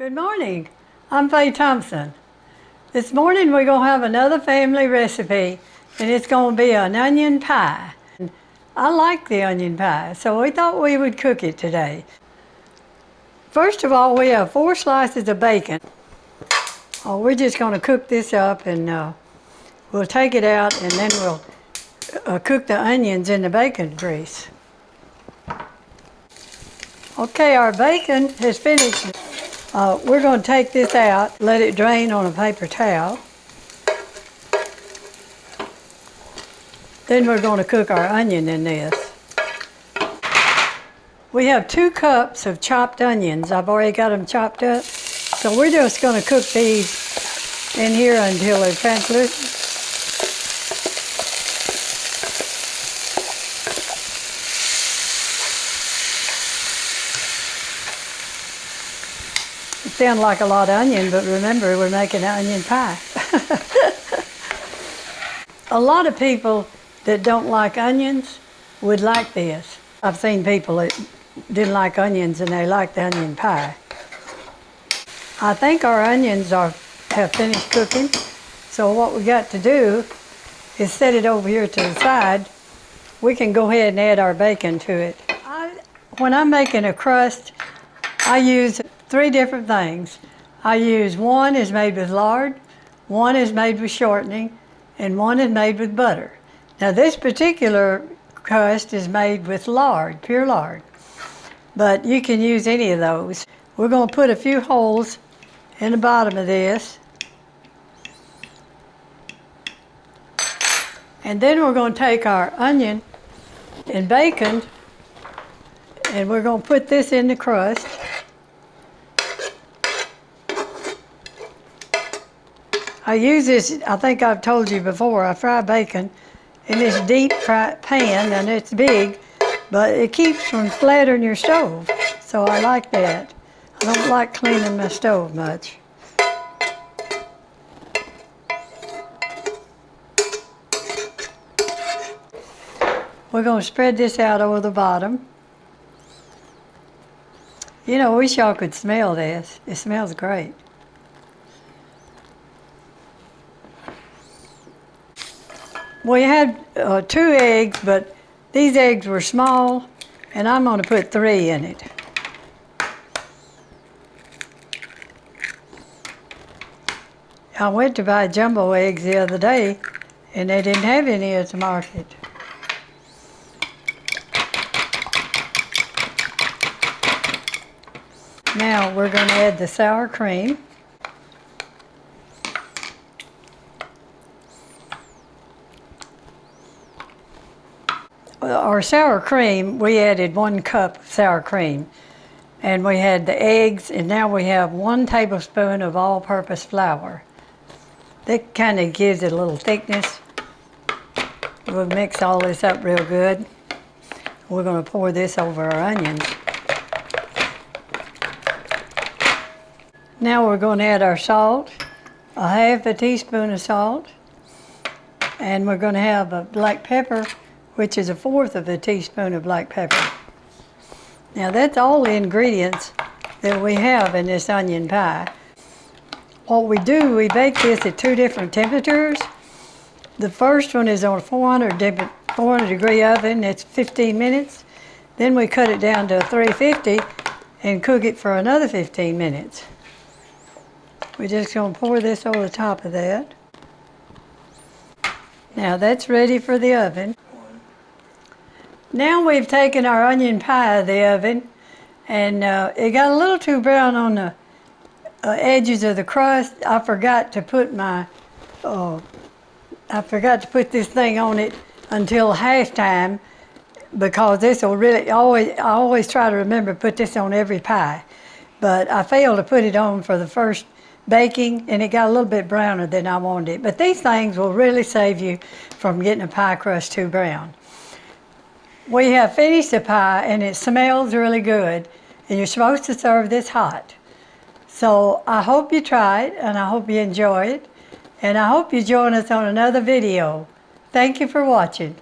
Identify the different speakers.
Speaker 1: Good morning. I'm Faye Thompson. This morning we're going to have another family recipe, and it's going to be an onion pie. I like the onion pie, so we thought we would cook it today. First of all, we have 4 slices of bacon. We're just going to cook this up, and we'll take it out, and then we'll cook the onions in the bacon grease. Okay, our bacon is finished. We're going to take this out, let it drain on a paper towel. Then we're going to cook our onion in this. We have 2 cups of chopped onions. I've already got them chopped up. So we're just going to cook these in here until they're translucent. It sounds like a lot of onion, but remember, we're making an onion pie. A lot of people that don't like onions would like this. I've seen people that didn't like onions and they like the onion pie. I think our onions have finished cooking, so what we got to do is set it over here to the side. We can go ahead and add our bacon to it. When I'm making a crust, I use 3 different things. I use one is made with lard, one is made with shortening, and one is made with butter. Now this particular crust is made with lard, pure lard, but you can use any of those. We're going to put a few holes in the bottom of this, and then we're going to take our onion and bacon and we're going to put this in the crust. I use this, I think I've told you before, I fry bacon in this deep pan, and it's big, but it keeps from splattering your stove, so I like that. I don't like cleaning my stove much. We're going to spread this out over the bottom. You know, I wish y'all could smell this. It smells great. We had 2 eggs, but these eggs were small, and I'm going to put 3 in it. I went to buy jumbo eggs the other day, and they didn't have any at the market. Now we're going to add the sour cream. Our sour cream, we added 1 cup of sour cream, and we had the eggs, and now we have 1 tablespoon of all-purpose flour. That kind of gives it a little thickness. We'll mix all this up real good. We're going to pour this over our onions. Now we're going to add our salt, a half a teaspoon of salt, and we're going to have a black pepper, which is 1/4 of a teaspoon of black pepper. Now that's all the ingredients that we have in this onion pie. What we do, we bake this at 2 different temperatures. The first one is on a 400 degree oven, it's 15 minutes. Then we cut it down to 350 and cook it for another 15 minutes. We're just going to pour this over the top of that. Now that's ready for the oven. Now we've taken our onion pie out of the oven, and it got a little too brown on the edges of the crust. I forgot to put this thing on it until halftime, because this will really, I always try to remember to put this on every pie, but I failed to put it on for the first baking, and it got a little bit browner than I wanted it. But these things will really save you from getting a pie crust too brown. We have finished the pie, and it smells really good, and you're supposed to serve this hot. So I hope you try it, and I hope you enjoy it, and I hope you join us on another video. Thank you for watching.